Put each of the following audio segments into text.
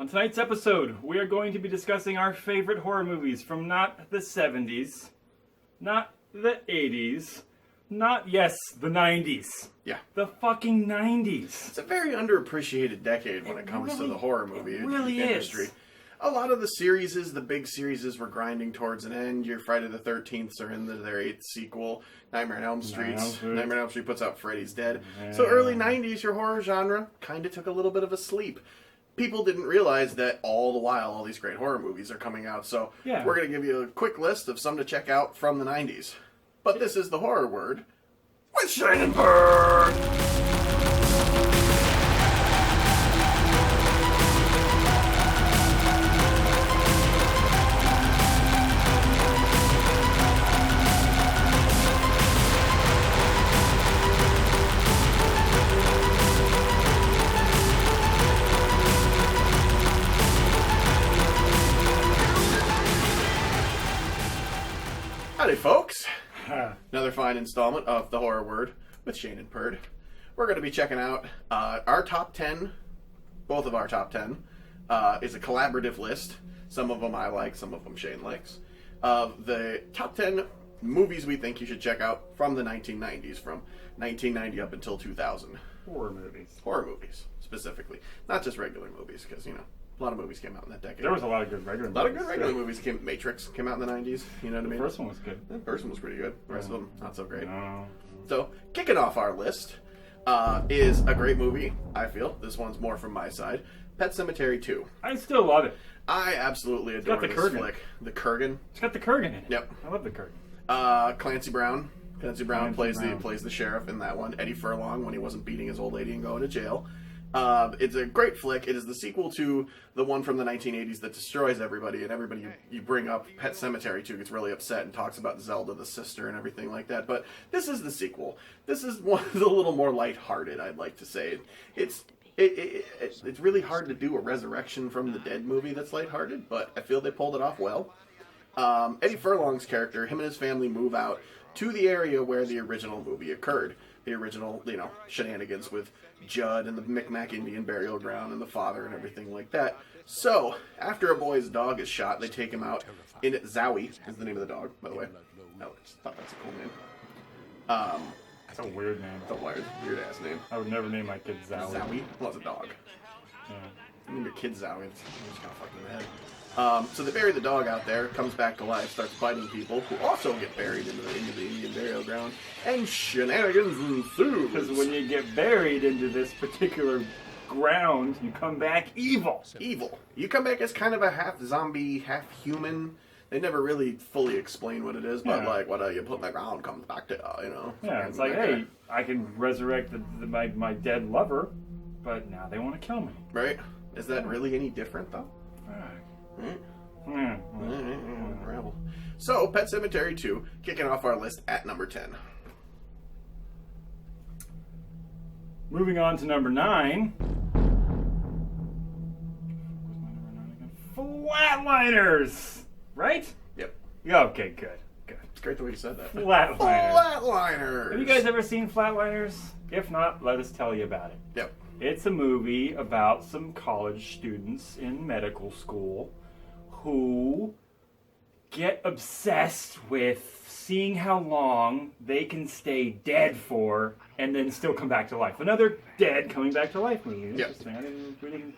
On tonight's episode, we are going to be discussing our favorite horror movies from not the 70s, not the 80s, not, yes, the 90s. Yeah. The fucking 90s. It's a very underappreciated decade when it comes to the horror movie industry. Is. A lot of the series, the big series, were grinding towards an end. Your Friday the 13th are in their 8th sequel. Nightmare on Elm Street. Nightmare on Elm Street puts out Freddy's Dead. Yeah. So early 90s, your horror genre kind of took a little bit of a sleep. People didn't realize that all the while all these great horror movies are coming out. So we're going to give you a quick list of some to check out from the 90s. But this is the horror word with Shane and Bird. Howdy, folks. Another fine installment of The Horror Word with Shane and Perd. We're going to be checking out our top 10, both of our top 10, is a collaborative list. Some of them I like, some of them Shane likes. Of the top 10 movies we think you should check out from the 1990s, from 1990 up until 2000. Horror movies. Horror movies, specifically. Not just regular movies, because, a lot of movies came out in that decade. There was a lot of good regular movies. A lot of good regular movies came. Matrix came out in the 90s. You know what I mean? The first one was good. The first one was pretty good. The rest of them, not so great. No. So, kicking off our list is a great movie, I feel. This one's more from my side. Pet Sematary 2. I still love it. I absolutely adore this flick. The Kurgan. It's got the Kurgan in it. Yep. I love the Kurgan. Clancy Brown. Clancy Brown plays the sheriff in that one. Eddie Furlong when he wasn't beating his old lady and going to jail. It's a great flick. It is the sequel to the one from the 1980s that destroys everybody, and everybody you bring up Pet Sematary 2 gets really upset and talks about Zelda, the sister, and everything like that. But this is the sequel. This is one a little more lighthearted, I'd like to say. It's really hard to do a resurrection from the dead movie that's lighthearted, but I feel they pulled it off well. Eddie Furlong's character, him and his family move out to the area where the original movie occurred. The original, shenanigans with Judd and the Micmac Indian burial ground and the father and everything like that. So, after a boy's dog is shot, they take him out. Zowie is the name of the dog, by the way. I just thought that's a cool name. It's a weird name. It's a weird-ass name. I would never name my kid Zowie. Zowie? Well, it's a dog. Yeah. Name your kid Zowie. It's just kind of fucking in the head. So they bury the dog out there, comes back to life, starts fighting people who also get buried into the Indian burial ground, and shenanigans ensue. Because when you get buried into this particular ground, you come back evil. Evil. You come back as kind of a half zombie, half human. They never really fully explain what it is, but what you put in the ground comes back to, Yeah, it's like, hey, I can resurrect my dead lover, but now they want to kill me. Right? Is that really any different, though? So, Pet Sematary 2, kicking off our list at number 10. Moving on to number 9. Flatliners! Right? Yep. Okay, good. It's great the way you said that. Flatliners. Flatliners! Have you guys ever seen Flatliners? If not, let us tell you about it. Yep. It's a movie about some college students in medical school who get obsessed with seeing how long they can stay dead for and then still come back to life. Another dead coming back to life movie. Interesting. Yep. We didn't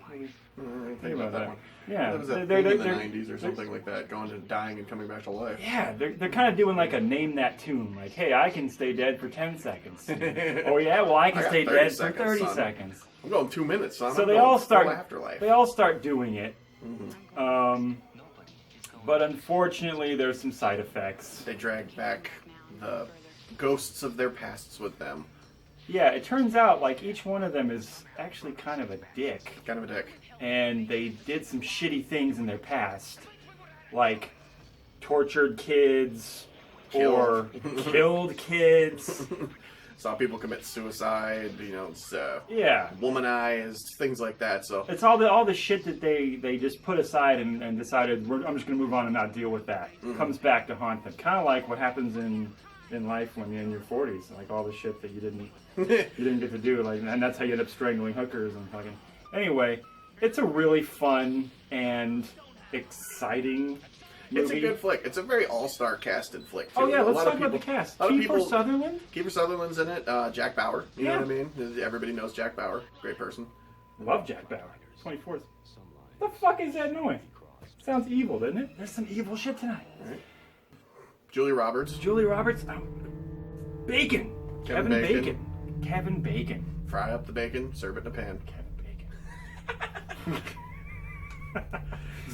really think about that one. Yeah. That was a thing in the 90s or something like that, going to dying and coming back to life. Yeah, they're kind of doing like a name that tune. Like, hey, I can stay dead for 10 seconds. Oh yeah, well I can stay dead for 30 seconds. I'm going 2 minutes, son. So I'm they going all start. full afterlife. They all start doing it. Mm-hmm. But unfortunately, there's some side effects. They drag back the ghosts of their pasts with them. Yeah, it turns out like each one of them is actually kind of a dick. Kind of a dick. And they did some shitty things in their past, like tortured kids or killed kids. Saw people commit suicide, yeah, womanized, things like that. So it's all the shit that they just put aside and decided I'm just going to move on and not deal with that. Comes back to haunt them, kind of like what happens in life when you're in your 40s, like all the shit that you didn't get to do, like, and that's how you end up strangling hookers and fucking. Anyway, It's a really fun and exciting movie. It's a good flick. It's a very all-star casted flick, too. Oh, yeah, let's talk about the cast. A lot of Kiefer Sutherland? Kiefer Sutherland's in it. Jack Bauer. You know Yeah. what I mean? Everybody knows Jack Bauer. Great person. Love Jack Bauer. 24th. The fuck is that noise? Sounds evil, doesn't it? There's some evil shit tonight. Right. Julia Roberts. Julia Roberts. Bacon. Kevin Bacon. Kevin Bacon. Fry up the bacon, serve it in a pan. Kevin Bacon.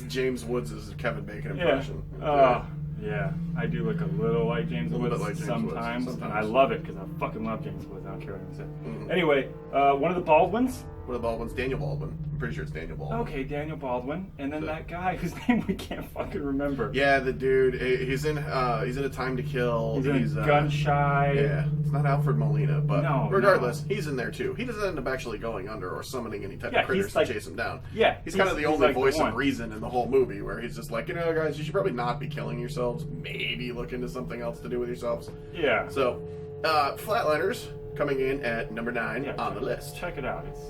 James Woods' Kevin Bacon Yeah. impression. Yeah. I do look a little like James A little Woods bit like James sometimes, Woods, and I love it because I fucking love James Woods. I don't care what I say. Mhm. Anyway, one of the Baldwins. One of the Baldwins, Daniel Baldwin. I'm pretty sure it's Daniel Baldwin. Okay, Daniel Baldwin, and then that guy whose name we can't fucking remember. Yeah, the dude. He's in A Time to Kill. He's Gun Shy. Yeah, it's not Alfred Molina, but No, regardless, he's in there too. He doesn't end up actually going under or summoning any type of critters he's like, to chase him down. Yeah, he's kind of the only like voice the of reason in the whole movie, where he's just like, guys, you should probably not be killing yourselves. Maybe look into something else to do with yourselves. Yeah. So, Flatliners coming in at number 9 on the list. Check it out. It's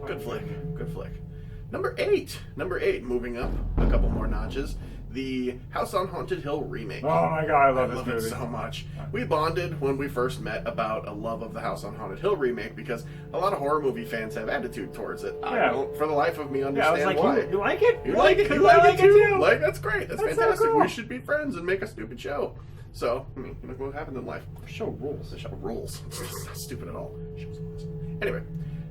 Good flick. Good flick. Number 8. Moving up a couple more notches. The House on Haunted Hill remake. Oh my god, I love this it movie so much. We bonded when we first met about a love of the House on Haunted Hill remake because a lot of horror movie fans have attitude towards it. I don't, for the life of me, understand I was like, why. You like it? You like it? You like it too? Like, that's great. That's fantastic. So cool. We should be friends and make a stupid show. So, I mean, look what happened in life. The show rules. The show rules. It's not stupid at all. The show's awesome. Anyway.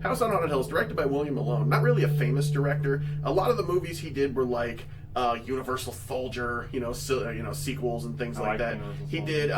House on Haunted Hill is directed by William Malone. Not really a famous director. A lot of the movies he did were like Universal Soldier, sequels and things like that. He did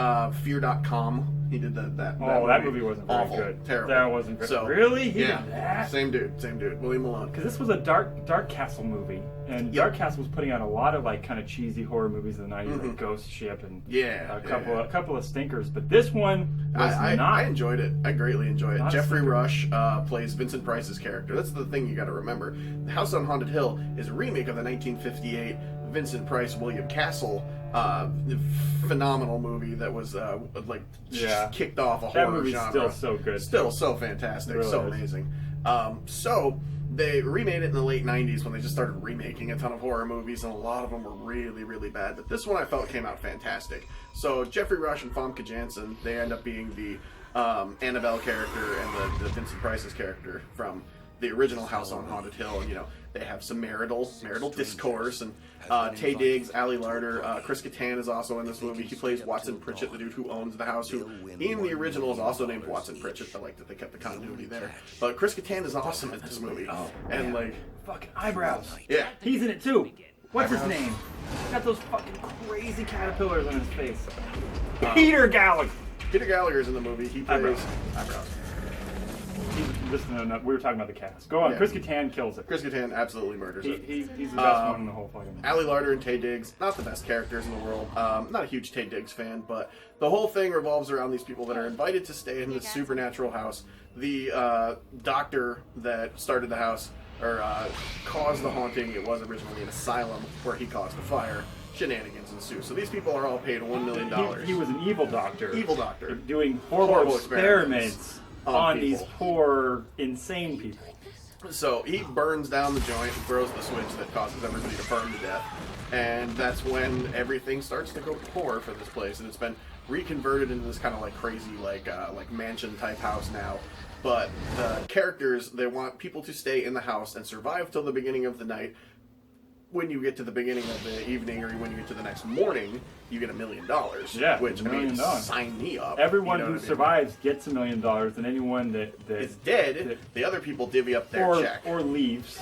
Fear.com. He did that. That movie wasn't very awful, good. Terrible. That wasn't good. So, really? He yeah, did that? Same dude. William Malone. Because this was a Dark Castle movie, and Dark Castle was putting out a lot of like kind of cheesy horror movies in the 90s, like Ghost Ship and a couple of stinkers. But this one was not. I enjoyed it. I greatly enjoyed it. Jeffrey Rush plays Vincent Price's character. That's the thing you got to remember. The House on Haunted Hill is a remake of the 1958 Vincent Price William Castle phenomenal movie that was kicked off a horror genre. That movie's still so good. Still so fantastic. Really so amazing. So they remade it in the late 90s when they just started remaking a ton of horror movies, and a lot of them were really, really bad. But this one I felt came out fantastic. So Jeffrey Rush and Famke Janssen, they end up being the Annabelle character and the Vincent Price's character from the original House on Haunted Hill. They have some marital discourse, and Taye Diggs, Ali Larter, Chris Kattan is also in this movie. He plays Watson Pritchett, the dude who owns the house, who in the original is also named Watson Pritchett. I like that they kept the continuity there. But Chris Kattan is awesome in this movie. And fucking eyebrows. Yeah. He's in it too. What's his name? Got those fucking crazy caterpillars on his face. Peter Gallagher. Peter Gallagher's in the movie. He plays eyebrows. We were talking about the cast. Go on. Yeah. Chris Kattan kills it. Chris Kattan absolutely murders it. He's the best one in the whole fucking movie. Ali Larter and Taye Diggs, not the best characters in the world. Not a huge Taye Diggs fan, but the whole thing revolves around these people that are invited to stay in this supernatural house. The doctor that started the house, or caused the haunting, it was originally an asylum where he caused the fire. Shenanigans ensue. So these people are all paid $1 million. He was an evil doctor. Evil doctor. Doing horrible experiments on these poor, insane people. So he burns down the joint and throws the switch that causes everybody to burn to death. And that's when everything starts to go poor for this place. And it's been reconverted into this kind of like crazy, like mansion type house now. But the characters, they want people to stay in the house and survive till the beginning of the night. When you get to the beginning of the evening, or when you get to the next morning, you get $1 million. Yeah, which $1 million. Sign me up. Everyone who survives gets $1 million, and anyone that is dead, the other people divvy up their check or leaves.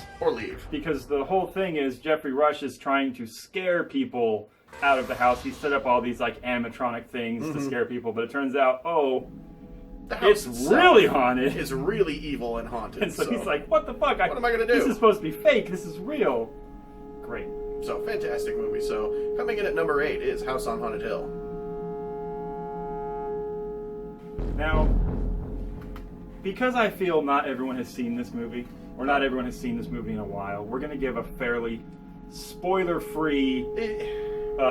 Because the whole thing is Jeffrey Rush is trying to scare people out of the house. He set up all these like animatronic things to scare people, but it turns out, the house it's really haunted. It's really evil and haunted. And so he's like, "What the fuck? What am I gonna do? This is supposed to be fake. This is real." Great. So, fantastic movie. So, coming in at number 8 is House on Haunted Hill. Now, because I feel not everyone has seen this movie, or not everyone has seen this movie in a while, we're going to give a fairly spoiler-free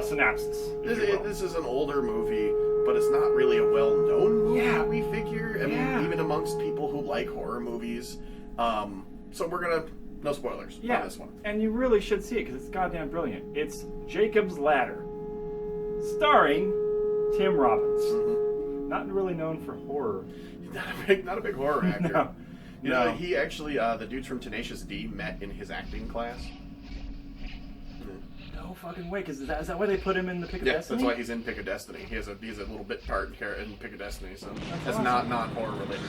synopsis. This is an older movie, but it's not really a well-known movie, we figure. I mean, even amongst people who like horror movies. So we're going to No spoilers Yeah, on this one. and you really should see it because it's goddamn brilliant. It's Jacob's Ladder, starring Tim Robbins. Not really known for horror. Not a big horror actor. No. You know, he actually, the dudes from Tenacious D met in his acting class. No fucking way, because is that why they put him in the Pick of Yeah, Destiny? that's why he's in Pick of Destiny. He's a little bit part in Pick of Destiny, so that's awesome. not horror related.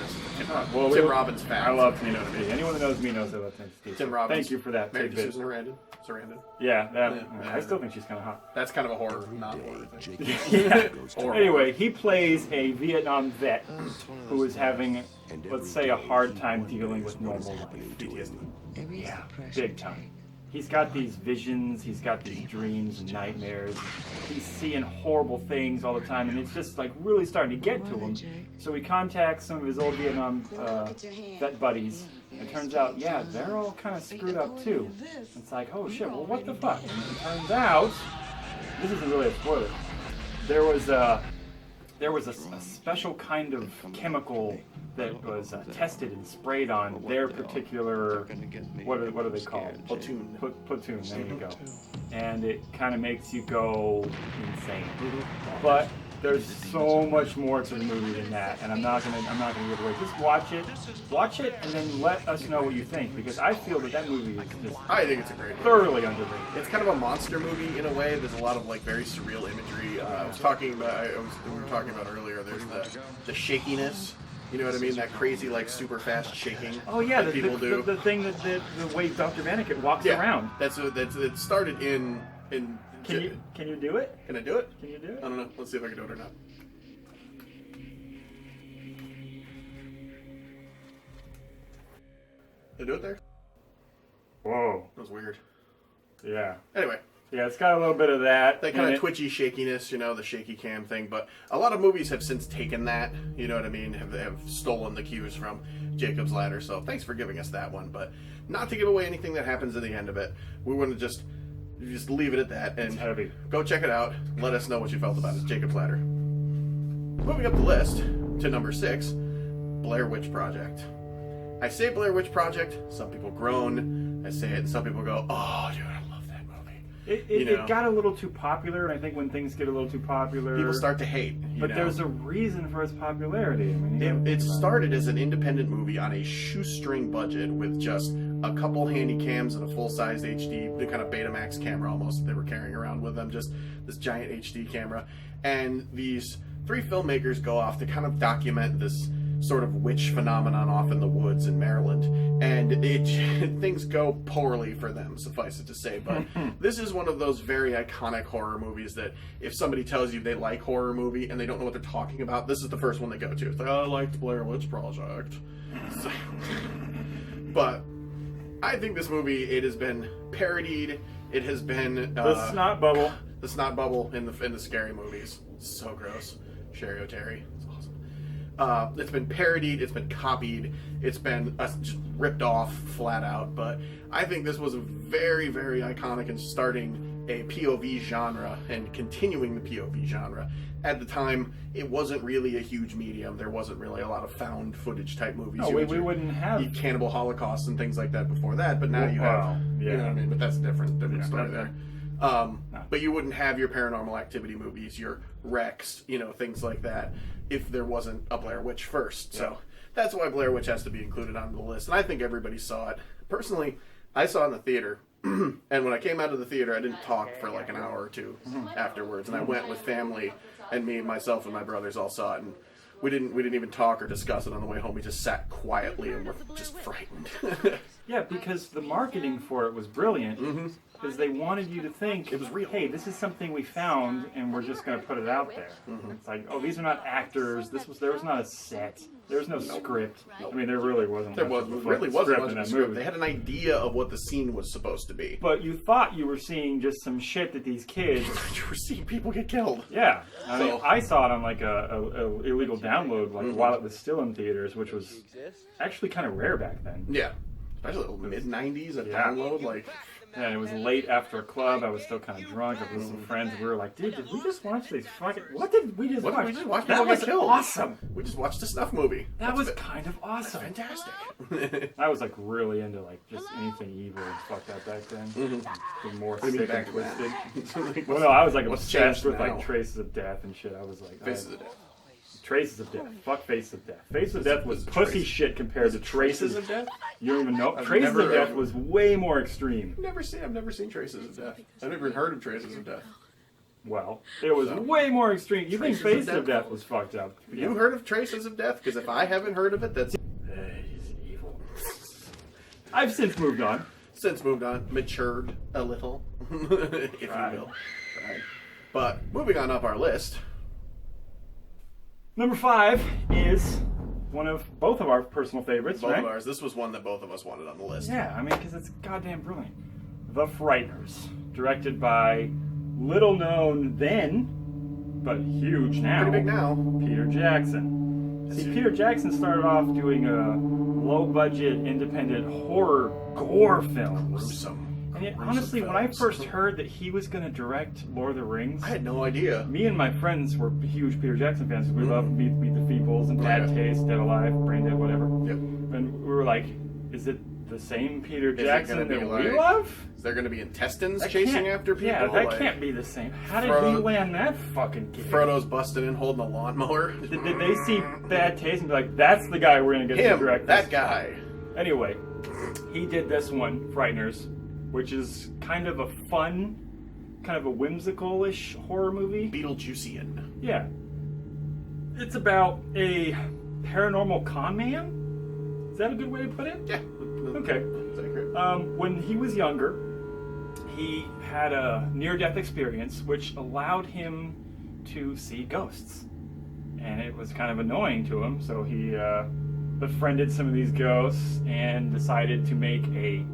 Well, Tim Robbins fact. I love Tim Robbins. Anyone that knows me knows I love Tim Robbins. Thank you for that. Married to tidbit. Susan Sarandon. Yeah, I still think she's kind of hot. That's kind of a horror, non-horror thing. Yeah. Horror. Anyway, he plays a Vietnam vet who is having, let's say, a hard time dealing with normal life. PTSD. Yeah, big time. He's got these visions, he's got these dreams and nightmares. He's seeing horrible things all the time, and it's just like really starting to get to him. So he contacts some of his old Vietnam vet buddies. It turns out, yeah, they're all kind of screwed up too. It's like, oh shit, well what the fuck? And it turns out, this isn't really a spoiler. There was a special kind of chemical that was tested and sprayed on their particular, what are they called? Platoon. Platoon, there you go. And it kind of makes you go insane. But there's so much more to the movie than that, and I'm not gonna give away. Just watch it, and then let us know what you think, because I feel that movie is just I think it's a great movie. thoroughly underrated. It's kind of a monster movie in a way. There's a lot of like very surreal imagery. We were talking about earlier. There's the shakiness. You know what I mean? That crazy like super fast shaking. Oh yeah, that people do. The thing that the way Dr. Maniket walks around. That's it started in. Can you do it? Can I do it? Can you do it? I don't know. Let's see if I can do it or not. Did I do it there? Whoa. That was weird. Yeah. Anyway. Yeah, it's got a little bit of that. That kind of twitchy shakiness, you know, the shaky cam thing. But a lot of movies have since taken that, you know what I mean, have stolen the cues from Jacob's Ladder. So thanks for giving us that one. But not to give away anything that happens at the end of it. We want to just leave it at that and go check it out. Let us know what you felt about it. Jacob's Ladder. Moving up the list to number 6, Blair Witch Project. I say Blair Witch Project. Some people groan. I say it, and some people go, "Oh, dude, I love that movie." It got a little too popular, and I think when things get a little too popular, people start to hate. But there's a reason for its popularity. I mean, it started as an independent movie on a shoestring budget with just a couple handy cams and a full-sized HD, the kind of Betamax camera almost they were carrying around with them, just this giant HD camera. And these 3 filmmakers go off to kind of document this sort of witch phenomenon off in the woods in Maryland, and things go poorly for them, suffice it to say. But this is one of those very iconic horror movies that if somebody tells you they like horror movie and they don't know what they're talking about, this is the first one they go to. It's like, oh, I liked Blair Witch Project. So, but I think this movie, it has been parodied. It has been the snot bubble. The snot bubble in the scary movies. So gross. Sherry O'Terry. It's awesome. It's been parodied, it's been copied, it's been just ripped off flat out, but I think this was very, very iconic in starting a POV genre and continuing the POV genre. At the time, it wasn't really a huge medium. There wasn't really a lot of found footage type movies. No, we wouldn't have Cannibal Holocaust and things like that before that, but now you have, you know what I mean? But that's a different story there. But you wouldn't have your Paranormal Activity movies, your Rex, you know, things like that, if there wasn't a Blair Witch first. So that's why Blair Witch has to be included on the list. And I think everybody saw it. Personally, I saw it in the theater. And when I came out of the theater, I didn't talk for like an hour or two afterwards. And I went with family, and myself and my brothers all saw it. And we didn't even talk or discuss it on the way home. We just sat quietly and were just frightened. Yeah, because the marketing for it was brilliant. Because they wanted you to think, it was real. Hey, this is something we found, and we're just going to put it out there. It's like, oh, these are not actors. There was not a set. There was no script. I mean, there really wasn't. There really wasn't much of a script. They had an idea of what the scene was supposed to be. But you thought you were seeing just some shit that these kids. You were seeing people get killed. Yeah, I mean, I saw it on like a illegal download, like while it was still in theaters, which was actually kind of rare back then. Yeah, especially mid '90s, a download like. And it was late after a club. I was still kind of drunk. I was with some friends. We were like, dude, did we just watch these fucking... What did we just watch? We just watched That people was get killed. awesome. We just watched a snuff movie. That was kind of awesome. Fantastic. I was like really into like just anything evil and fucked up back then. Mm-hmm. More What do you mean sick and back twisted. then? Well, no, I was like What's obsessed changed with now? like Traces of Death and shit. I was like... Faces of Death. Traces of Death. Fuck Faces of Death. Faces of Death was pussy shit compared to Traces of Death? You don't even know. I've Traces never- of Death was way more extreme. I've never seen Traces of Death. I've never heard of Traces of Death. Well, it was way more extreme. You think Traces of Faces Death? of Death was fucked up? You heard of Traces of Death? Because if I haven't heard of it, that's He's evil. I've since moved on. since moved on, matured a little, if you will. Right. But moving on up our list. Number 5 is one of both of our personal favorites, Both right? of ours. This was one that both of us wanted on the list. Yeah, I mean, because it's goddamn brilliant. The Frighteners, directed by little known then, but huge now. Pretty big now. Peter Jackson. See, Peter Jackson started off doing a low-budget, independent horror gore films. Gruesome. And yet, Gruesome honestly, when I films. first heard that he was going to direct Lord of the Rings, I had no idea. me and my friends were huge Peter Jackson fans. We loved Meet the Feebles and Oh, Bad yeah. Taste, Dead Alive, Brain Dead, whatever. Yep. And we were like, is it the same Peter it Jackson gonna that be we like- love? Is there going to be intestines That chasing can't- after people? Yeah, that Like, can't be the same. How did he Frodo- land that fucking gig? Frodo's busting in holding a lawnmower. Did they see Bad Taste and be like, that's the guy we're going to get to Him, direct that this? guy. Anyway, he did this one, Frighteners, which is kind of a fun, kind of a whimsical-ish horror movie. Beetlejuicean. Yeah. It's about a paranormal con man? Is that a good way to put it? Yeah. Okay. That's accurate. When he was younger, he had a near-death experience which allowed him to see ghosts. And it was kind of annoying to him, so he befriended some of these ghosts and decided to make a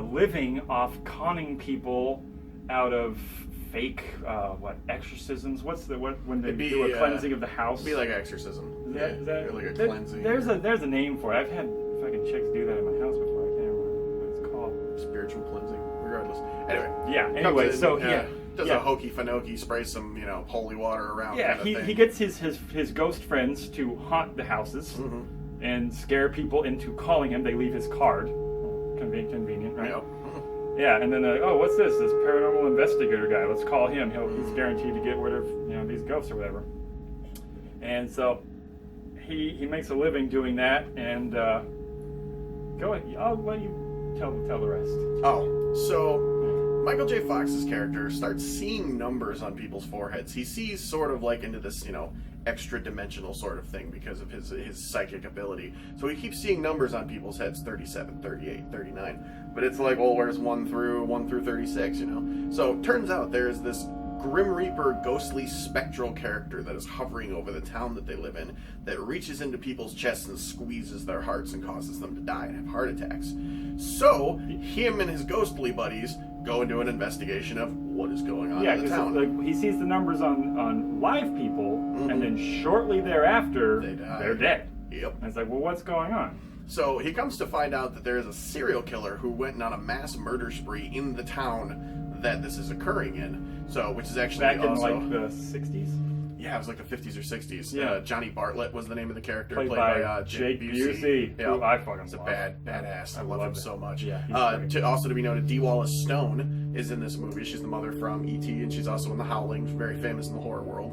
living off conning people out of fake exorcisms. What's when they It'd be, do a cleansing of the house? It'd be like exorcism. Is that- like a there- cleansing. There's a name for it. I've had fucking chicks do that in my house before. I can't remember what it's called. Spiritual cleansing. Regardless. Anyway. Yeah. Comes Anyway, in, so does yeah. a hokey fanoki, sprays some, holy water around. Yeah, kind of he thing. gets his ghost friends to haunt the houses and scare people into calling him. They leave his card. Convenient, right? Yeah. Yeah, and then they're like, oh, what's this? This paranormal investigator guy. Let's call him. He's guaranteed to get rid of these ghosts or whatever. And so he makes a living doing that. And go ahead. I'll let you tell the rest. Oh, so Michael J. Fox's character starts seeing numbers on people's foreheads. He sees sort of like into this, extra dimensional sort of thing because of his psychic ability. So he keeps seeing numbers on people's heads, 37, 38, 39. But it's like, well, where's 1 through 36, So it turns out there's this Grim Reaper, ghostly, spectral character that is hovering over the town that they live in that reaches into people's chests and squeezes their hearts and causes them to die and have heart attacks. So him and his ghostly buddies go and do an investigation of what is going on in the town. Like, he sees the numbers on live people, and then shortly thereafter, they're dead. Yep. And it's like, well, what's going on? So he comes to find out that there is a serial killer who went on a mass murder spree in the town that this is occurring in. So, which is actually Back in also, like the 60s? yeah, it was like the 50s or 60s. Yeah. Johnny Bartlett was the name of the character, Played by Jake Busey, Yeah. who I fucking He's a love. badass. I love him it. so much. Yeah, he's great. Also to be noted, Dee Wallace Stone is in this movie. She's the mother from E.T. and she's also in The Howling. She's very famous in the horror world.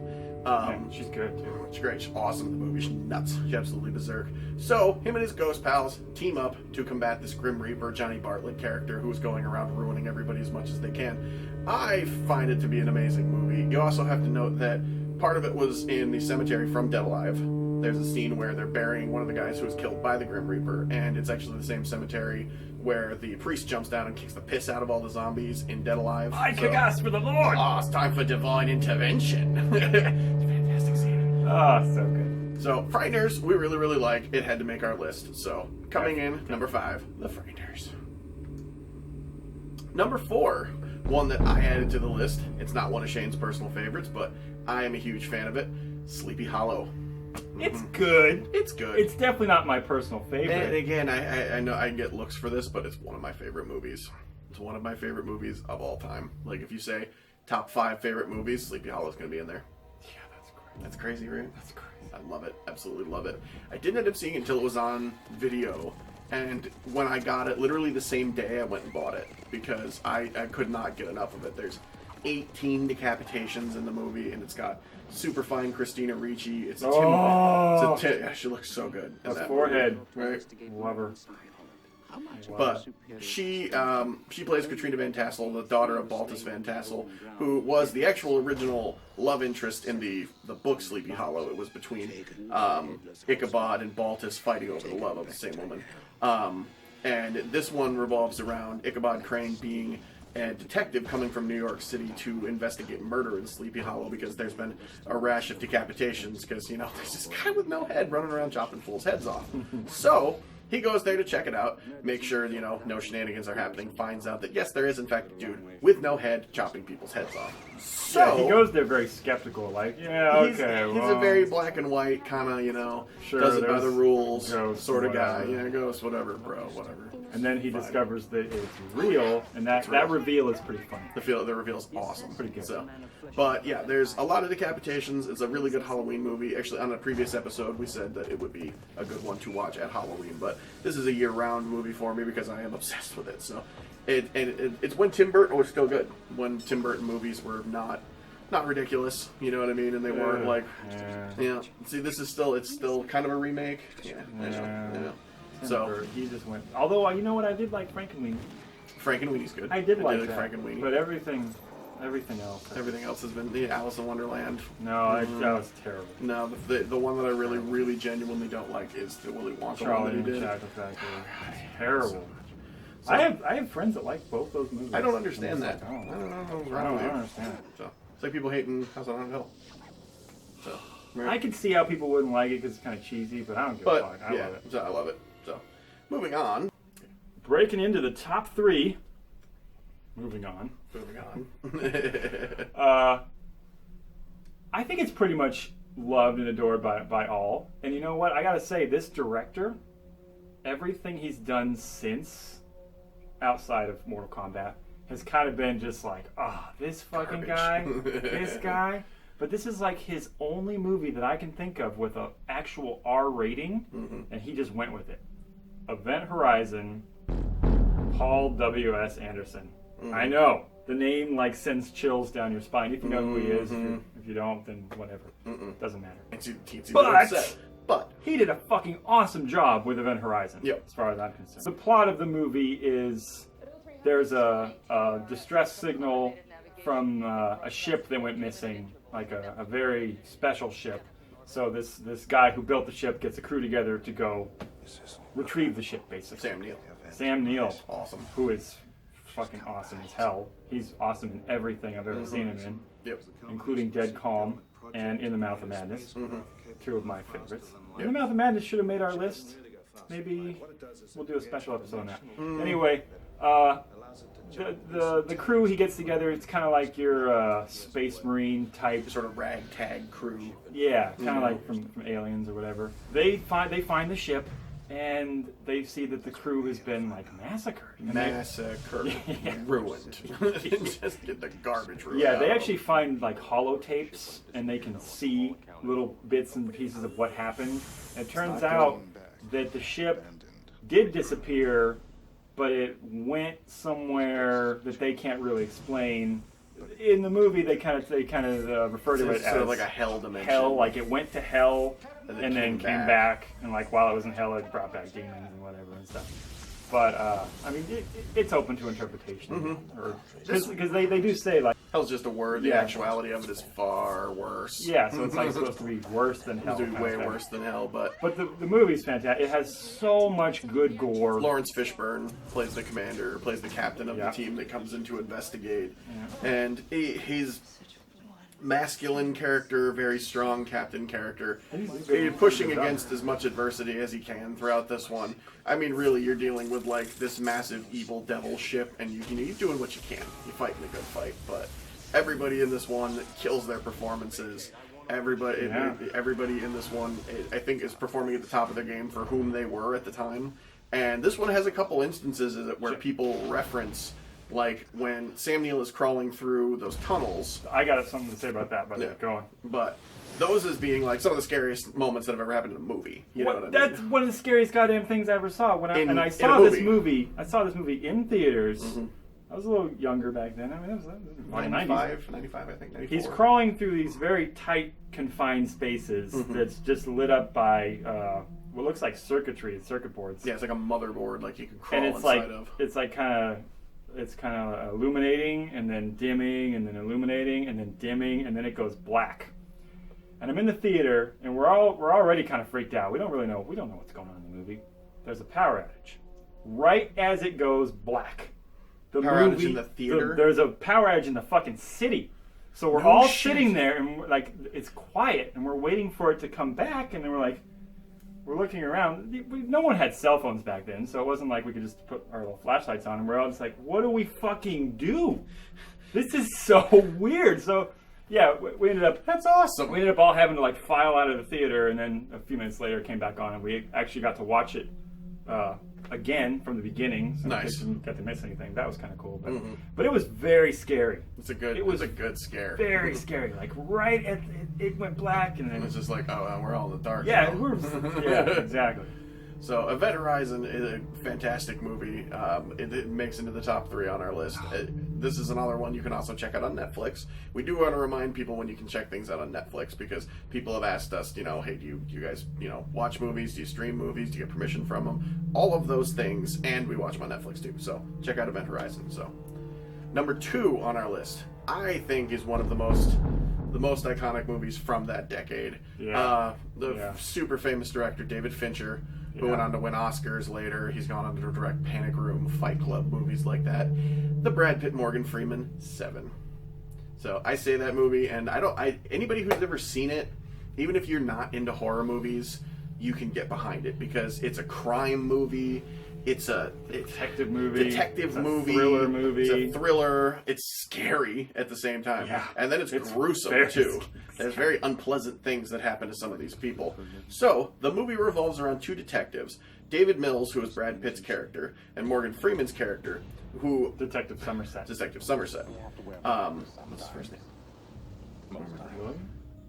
She's good too. She's great. She's awesome in the movie. She's nuts. She's absolutely berserk. So, him and his ghost pals team up to combat this Grim Reaper, Johnny Bartlett character who's going around ruining everybody as much as they can. I find it to be an amazing movie. You also have to note that part of it was in the cemetery from Dead Alive. There's a scene where they're burying one of the guys who was killed by the Grim Reaper, and it's actually the same cemetery where the priest jumps down and kicks the piss out of all the zombies in Dead Alive. I kick ass for the Lord! Oh, it's time for divine intervention. Fantastic scene. Ah, so good. So, Frighteners, we really, really like. It had to make our list. So, coming in, number 5, The Frighteners. Number 4, one that I added to the list. It's not one of Shane's personal favorites, but I am a huge fan of it. Sleepy Hollow. It's good. It's good. It's definitely not my personal favorite. And again, I know I get looks for this, but it's one of my favorite movies. It's one of my favorite movies of all time. Like, if you say top 5 favorite movies, Sleepy Hollow is going to be in there. Yeah, that's great. That's crazy, right? That's crazy. I love it. Absolutely love it. I didn't end up seeing it until it was on video. And when I got it, literally the same day, I went and bought it. Because I could not get enough of it. There's 18 decapitations in the movie, and it's got super fine Christina Ricci. It's a yeah, she looks so good. That forehead. Movie, right? Love her. But she plays Katrina Van Tassel, the daughter of Baltus Van Tassel, who was the actual original love interest in the book Sleepy Hollow. It was between Ichabod and Baltus fighting over the love of the same woman. And this one revolves around Ichabod Crane being a detective coming from New York City to investigate murder in Sleepy Hollow because there's been a rash of decapitations because, you know, there's this guy with no head running around chopping fools' heads off. So he goes there to check it out, make sure, you know, no shenanigans are happening, finds out that, yes, there is, in fact, a dude with no head chopping people's heads off. So yeah, he goes there very skeptical, like, yeah, okay, he's a very black and white kind of, you know, does it by the rules sort of guy. Yeah, ghost, whatever, bro, whatever. And then he discovers that it's real, and that reveal is pretty funny. The reveal is awesome. Pretty good. So, but yeah, there's a lot of decapitations. It's a really good Halloween movie. Actually, on a previous episode, we said that it would be a good one to watch at Halloween. But this is a year-round movie for me because I am obsessed with it. So, it's when Tim Burton was still good. When Tim Burton movies were not ridiculous, you know what I mean, and they weren't like, yeah. See, it's still kind of a remake. Yeah. I know. So he just went. Although you know what, I did like Frankenweenie. Frankenweenie's good. I did like that. Frankenweenie. But everything else. Everything else has been the Alice in Wonderland. No, that was terrible. No, the one that I really genuinely don't like is the Willy Wonka Charlie one that he and the did. Chocolate Factory. Terrible. So, I have friends that like both those movies. I don't understand that. Like, I don't know. I don't understand it. So it's like people hating House on Haunted Hill. So right. I can see how people wouldn't like it because it's kind of cheesy, but I don't give a fuck. I love it. So I love it. So moving on. Breaking into the top 3. Moving on. I think it's pretty much loved and adored by all. And you know what? I gotta say, this director, everything he's done since, outside of Mortal Kombat, has kind of been just like, this fucking guy, this guy. But this is like his only movie that I can think of with an actual R rating, and he just went with it. Event Horizon, Paul W.S. Anderson. I know. The name like sends chills down your spine. If you know who he is. If you don't, then whatever. Doesn't matter. But he did a fucking awesome job with Event Horizon. Yep. As far as I'm concerned. The plot of the movie is there's a distress signal from a ship that went missing, like a very special ship. So this guy who built the ship gets a crew together to go retrieve the ship, basically. Sam Neill. Awesome. Who is fucking awesome as hell. He's awesome in everything I've ever seen him in. Yep. Including Dead Calm and In the Mouth of Madness. 2 of my favorites. In the Mouth of Madness should have made our list. Maybe we'll do a special episode on that. Anyway, the crew he gets together, it's kind of like your Space Marine type sort of ragtag crew. Yeah, kind of like from Aliens or whatever. They find the ship, and they see that the crew has been like massacred. Ruined. Just get the garbage ruined. Yeah, they actually find like holotapes, and they can see little bits and pieces of what happened. And it turns out that the ship did disappear, but it went somewhere that they can't really explain. In the movie, they kind of refer to it as sort of like a hell dimension. Hell, like it went to hell and then came back, and like while it was in hell, it brought back demons and whatever and stuff. But I mean, it's open to interpretation, because they do say like hell's just a word. The actuality of it is far worse. Yeah, so it's like supposed to be worse than hell. It's way worse than hell, but the movie's fantastic. It has so much good gore. Lawrence Fishburne plays the commander, plays the captain of the team that comes in to investigate, and he's masculine character, very strong captain character. He's pushing against as much adversity as he can throughout this one. I mean, really, you're dealing with like this massive evil devil ship, and you're doing what you can. You're fighting a good fight, but everybody in this one kills their performances. Everybody in this one, I think, is performing at the top of their game for whom they were at the time. And this one has a couple instances where people reference Like when Sam Neill is crawling through those tunnels. I got something to say about that, but Yeah. go on. But those as being like some of the scariest moments that have ever happened in a movie. You know what I mean? That's one of the scariest goddamn things I ever saw. When I In a saw movie. this movie, I saw this movie in theaters. Mm-hmm. I was a little younger back then. I mean, it was 95, I think. 94. He's crawling through these very tight, confined spaces that's just lit up by what looks like circuit boards. Yeah, it's like a motherboard, like you can crawl And inside of. it's kind of illuminating and then dimming and then illuminating and then dimming and then it goes black. And I'm in the theater and we're already kind of freaked out. We don't know what's going on in the movie. There's a power outage. Right as it goes black. The Power outage movie, in the theater? There's a power outage in the fucking city. So we're No all shit. sitting there and we're like, it's quiet and we're waiting for it to come back and then we're looking around. No one had cell phones back then, so it wasn't like we could just put our little flashlights on and we're all just like, what do we fucking do? This is so weird. So yeah, we ended up. That's awesome. We ended up all having to like file out of the theater, and then a few minutes later it came back on, and we actually got to watch it again from the beginning. So Nice. we didn't get to miss anything. That was kind of cool, but it was very scary. It was a good scare. Very scary. Like right at it went black, and then It's just like, oh, we're all in the dark. yeah, now. yeah, exactly. So, Event Horizon is a fantastic movie. It makes into the top 3 on our list. This is another one you can also check out on Netflix. We do want to remind people when you can check things out on Netflix because people have asked us, hey, do you guys, watch movies? Do you stream movies? Do you get permission from them? All of those things, and we watch them on Netflix too. So, check out Event Horizon. So, number 2 on our list, I think, is one of the most iconic movies from that decade. Yeah. Super famous director David Fincher, who went on to win Oscars later. He's gone on to direct Panic Room, Fight Club, movies like that. The Brad Pitt, Morgan Freeman, Seven. So I say that movie, and anybody who's ever seen it, even if you're not into horror movies, you can get behind it because it's a crime movie. It's a Detective movie. It's a thriller movie. It's a thriller. It's scary at the same time. Yeah. And then it's gruesome, very too. scary. There's very unpleasant things that happen to some of these people. So, the movie revolves around 2 detectives. David Mills, who is Brad Pitt's character, and Morgan Freeman's character, who... Detective Somerset. What's his first name?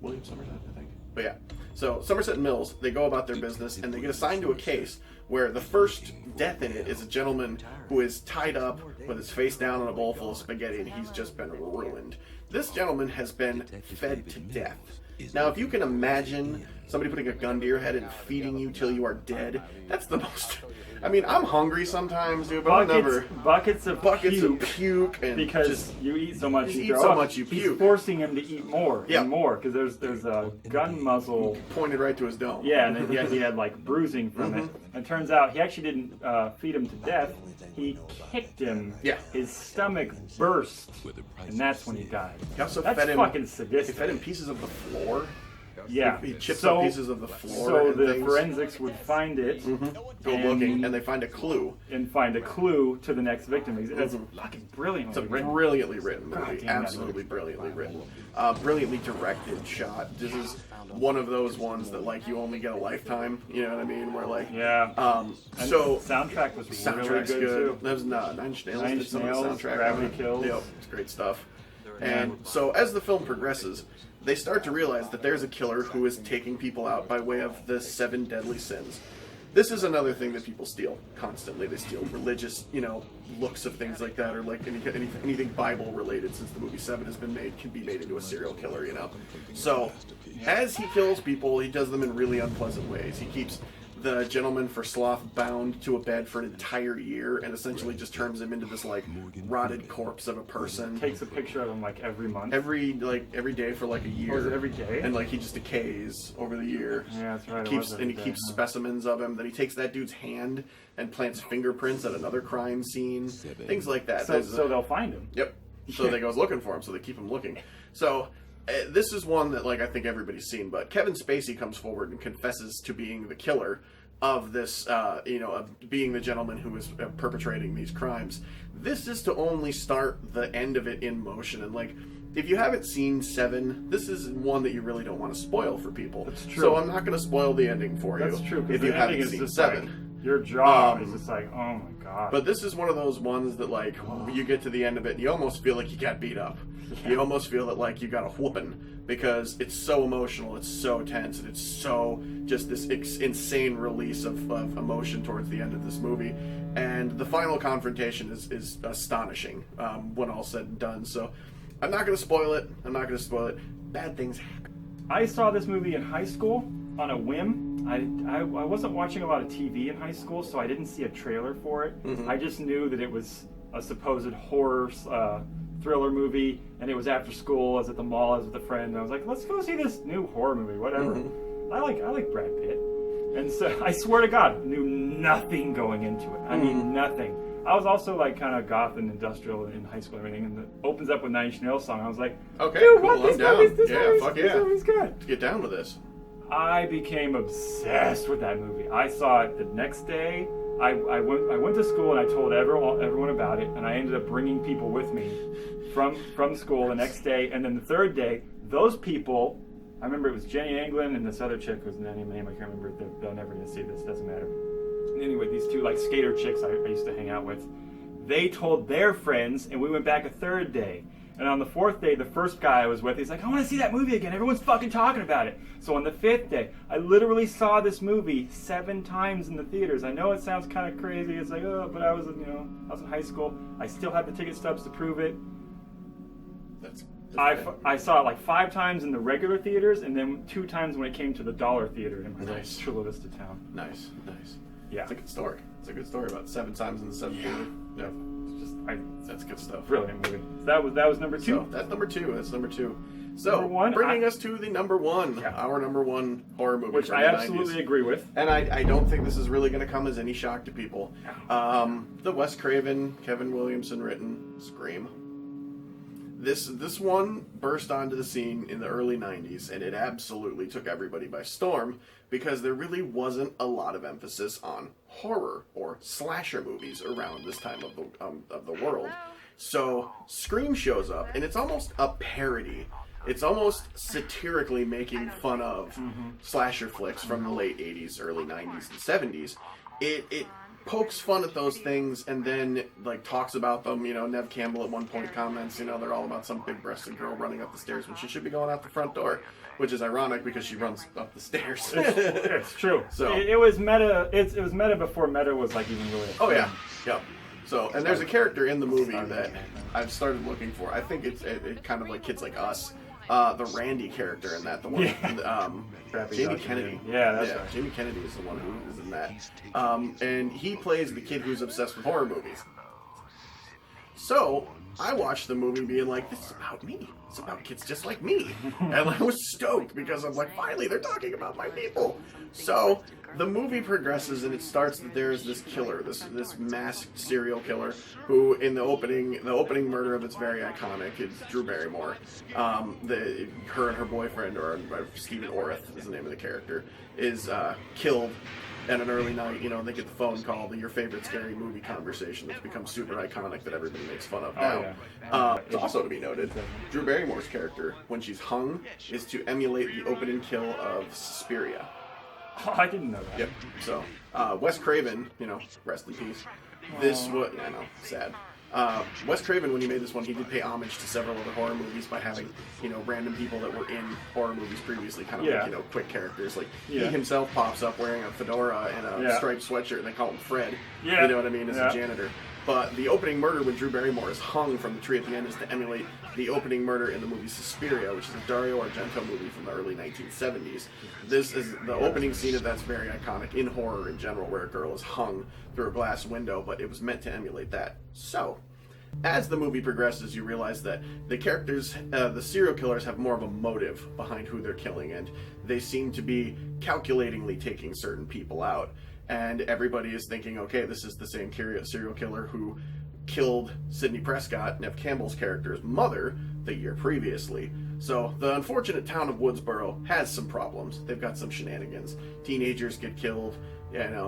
William Somerset, I think. But yeah. So, Somerset and Mills, they go about their business, and they get assigned to a case where the first death in it is a gentleman who is tied up with his face down in a bowl full of spaghetti, and he's just been ruined. This gentleman has been fed to death. Now, if you can imagine somebody putting a gun to your head and feeding you till you are dead, that's the most... I mean, I'm hungry sometimes, dude, but buckets of puke and because just, you eat so much, you throw up. You He's puke. forcing him to eat more Yeah. and more because there's a gun muzzle Pointed right to his dome. Yeah, and then he had like bruising from it. And it turns out he actually didn't feed him to death. He kicked him. Yeah. His stomach burst, and that's when he died. He also That's fed him. fucking He sadistic. fed him pieces of the floor. Yeah. He chips up pieces of the floor. So and the things. forensics would find it, Go looking, and they find a clue. and find a clue to the next victim. It's fucking brilliantly It's a written. brilliantly written God movie. damn, that Absolutely movie. brilliantly written. Brilliantly directed, shot. This is one of those ones that like you only get a lifetime. You know what I mean? Where like Yeah. And so the soundtrack was really soundtrack's good, good. too. That was Nine Inch Nails Nine did Inch some of the Nails, soundtrack. Gravity on it. Kills. Yep, it's great stuff. And so as the film progresses, they start to realize that there's a killer who is taking people out by way of the 7 deadly sins. This is another thing that people steal constantly. They steal religious, looks of things like that, or like anything Bible related. Since the movie 7 has been made, can be made into a serial killer. So as he kills people, he does them in really unpleasant ways. He keeps the gentleman for sloth bound to a bed for an entire year and essentially just turns him into this like rotted corpse of a person. Takes a picture of him like every month. Every day for like a year. Oh, is it every day? And like he just decays over the year. Yeah, that's right. He keeps specimens of him. Then he takes that dude's hand and plants fingerprints at another crime scene. Things like that. So they'll find him. Yep. So they goes looking for him. So they keep him looking. So this is one that like I think everybody's seen. But Kevin Spacey comes forward and confesses to being the killer of this, of being the gentleman who is perpetrating these crimes. This is to only start the end of it in motion. And like, if you haven't seen 7, this is one that you really don't want to spoil for people. That's true. So I'm not going to spoil the ending for you. That's true. If you haven't seen 7. Your jaw is just like, oh my god. But this is one of those ones that, like, you get to the end of it, and you almost feel like you got beat up. You almost feel that, like, you got a whooping, because it's so emotional, it's so tense, and it's so just this insane release of emotion towards the end of this movie. And the final confrontation is astonishing when all said and done. So I'm not going to spoil it. Bad things happen. I saw this movie in high school on a whim. I wasn't watching a lot of TV in high school, so I didn't see a trailer for it. I just knew that it was a supposed horror thriller movie, and it was after school. I was at the mall, I was with a friend, and I was like, let's go see this new horror movie, whatever. I like Brad Pitt. And so I swear to God, knew nothing going into it. I mean, nothing. I was also like kind of goth and industrial in high school and everything, and it opens up with Nine Inch Nails song. I was like, okay, dude, cool, what? This movie's good. Let's get down with this. I became obsessed with that movie. I saw it the next day. I went to school and I told everyone about it, and I ended up bringing people with me from school the next day. And then the third day, those people, I remember it was Jenny Anglin and this other chick whose name I can't remember. They'll never get to see this. Doesn't matter. Anyway, these two like skater chicks I used to hang out with, they told their friends, and we went back a third day. And on the fourth day, the first guy I was with, he's like, I want to see that movie again. Everyone's fucking talking about it. So on the fifth day, I literally saw this movie 7 times in the theaters. I know it sounds kind of crazy. It's like, oh, but I was in high school. I still had the ticket stubs to prove it. I saw it like 5 times in the regular theaters, and then 2 times when it came to the dollar theater in my Chula Vista town. Nice. Yeah. It's a good story. It's a good story about 7 times in the 7th theater. Yeah. That's good stuff. Brilliant movie. So that was number 2. So that's number 2. So number 1, bringing us to the number 1, our number 1 horror movie, which I absolutely agree with. And I don't think this is really going to come as any shock to people. The Wes Craven, Kevin Williamson written Scream. This one burst onto the scene in the early 90s, and it absolutely took everybody by storm, because there really wasn't a lot of emphasis on horror or slasher movies around this time of the world. So Scream shows up, and it's almost a parody. It's almost satirically making fun of slasher flicks from the late 80s, early 90s, and 70s. It pokes fun at those things, and then like talks about them. Nev Campbell at one point comments, they're all about some big-breasted girl running up the stairs when she should be going out the front door, which is ironic because she runs up the stairs. It's true. So it was meta. It was meta before meta was like even really. Oh yeah. So, and there's a character in the movie that I've started looking for. I think it kind of like Kids Like Us. The Randy character in that, the one, Jamie Kennedy. Yeah, that's right. Jamie Kennedy is the one who is in that. And he plays the kid who's obsessed with horror movies. So, I watched the movie being like, this is about me. It's about kids just like me. And I was stoked because I'm like, finally, they're talking about my people. So, the movie progresses, and it starts that there's this killer, this masked serial killer, who in the opening murder of it's very iconic. It's Drew Barrymore. Her and her boyfriend, or Stephen Oreth is the name of the character, is killed at an early night. They get the phone call, your favorite scary movie conversation that's become super iconic that everybody makes fun of now. It's also to be noted, Drew Barrymore's character, when she's hung, is to emulate the opening kill of Suspiria. Oh, I didn't know that. Yep. So, Wes Craven, rest in peace. This was, sad. Wes Craven, when he made this one, he did pay homage to several other horror movies by having, random people that were in horror movies previously, kind of like, quick characters. Like, he himself pops up wearing a fedora and a striped sweatshirt, and they call him Fred. Yeah. You know what I mean? As a janitor. But the opening murder when Drew Barrymore is hung from the tree at the end is to emulate the opening murder in the movie Suspiria, which is a Dario Argento movie from the early 1970s. This is the opening scene of that's very iconic in horror in general, where a girl is hung through a glass window, but it was meant to emulate that. So, as the movie progresses, you realize that the characters, the serial killers, have more of a motive behind who they're killing, and they seem to be calculatingly taking certain people out. And everybody is thinking, okay, this is the same serial killer who killed Sidney Prescott, Nev Campbell's character's mother, the year previously. So the unfortunate town of Woodsboro has some problems. They've got some shenanigans. Teenagers get killed,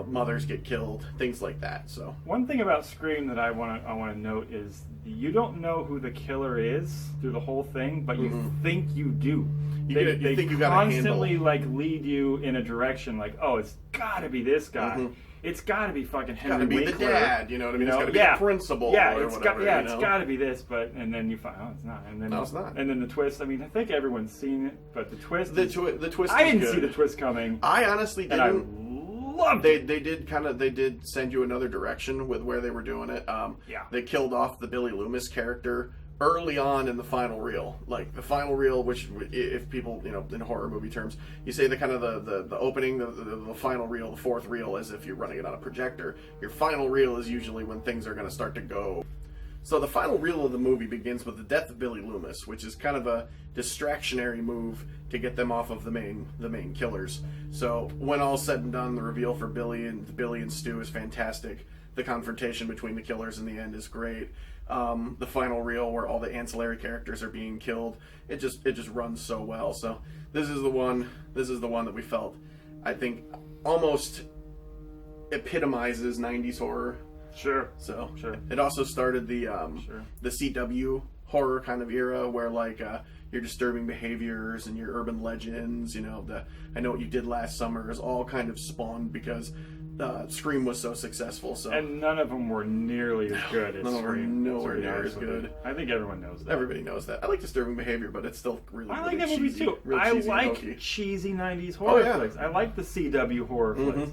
mothers get killed, things like that. So one thing about Scream that I want to note is you don't know who the killer is through the whole thing, but you think you do. They think you got a handle. Constantly like lead you in a direction, like, oh, it's got to be this guy. it's got to be fucking It's Henry got to be Winkler. the dad, you know what I mean? It's got to be Yeah. the principal Yeah, or it's whatever. got, you know? it's got to be this, and then you find, oh, it's not. And then, No, it's not. And then the twist, I mean, I think everyone's seen it, but the twist The is, twist I is didn't good. see the twist coming. I honestly and I didn't. loved it. They did send you another direction with where they were doing it. Yeah. They killed off the Billy Loomis character early on in the final reel. Like the final reel, which if people, you know, in horror movie terms, you say the kind of the opening, the final reel, the fourth reel, as if you're running it on a projector. Your final reel is usually when things are going to start to go. So the final reel of the movie begins with the death of Billy Loomis, which is kind of a distractionary move to get them off of the main killers. So when all's said and done, the reveal for Billy and Stu is fantastic. The confrontation between the killers in the end is great. The final reel where all the ancillary characters are being killed, it just runs so well. So this is the one that we felt, I think, almost epitomizes 90s horror. Sure. So Sure. it also started the Sure. the CW horror kind of era where like your disturbing behaviors and your urban legends, you know, the I Know What You Did Last Summer is all kind of spawned because Scream was so successful. So And none of them were nearly as good as none of them were Scream. nowhere to be near honest as with you. good. I think everyone knows that. Everybody knows that. I like disturbing behavior, but it's still really I like really that movie cheesy, too. real I cheesy and like hokey. cheesy 90s horror Oh, yeah. flicks. I like the CW horror Mhm. flicks.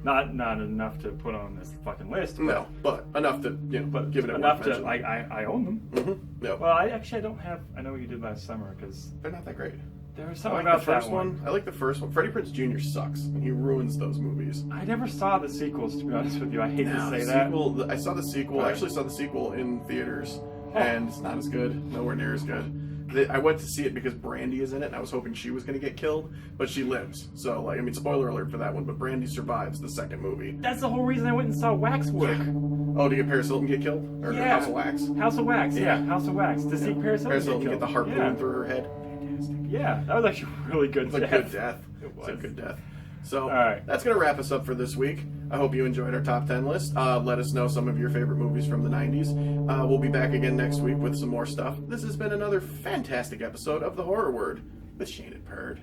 Not enough to put on this fucking list. But, No, but enough to but give it a enough worth to mention. I own them. Mm-hmm. No, Well, I don't have. I Know What You Did Last Summer because they're not that great. there was I something like about the first that one. I like the first one. Freddie Prinze Jr. sucks, and he ruins those movies. I never saw the sequels, to be honest with you. I hate to No, say the that. sequel, I saw the sequel. I Right. actually saw the sequel in theaters, Huh. and it's not as good. Nowhere near as good. I went to see it because Brandy is in it, and I was hoping she was going to get killed, but she lives. So, like, I mean, spoiler alert for that one, but Brandy survives the second movie. That's the whole reason I went and saw Waxwork. Oh, to get Paris Hilton get killed? Or Yeah. House of Wax? House of Wax, yeah. Yeah. House of Wax. To see Paris Paris Hilton Hilton get the harpoon yeah. through her head. Fantastic. Yeah, that was actually a really good It's a death. good death. It It's a was. good death. So All right. that's going to wrap us up for this week. I hope you enjoyed our top 10 list. Let us know some of your favorite movies from the 90s. We'll be back again next week with some more stuff. This has been another fantastic episode of The Horror Word with Shane and Perd.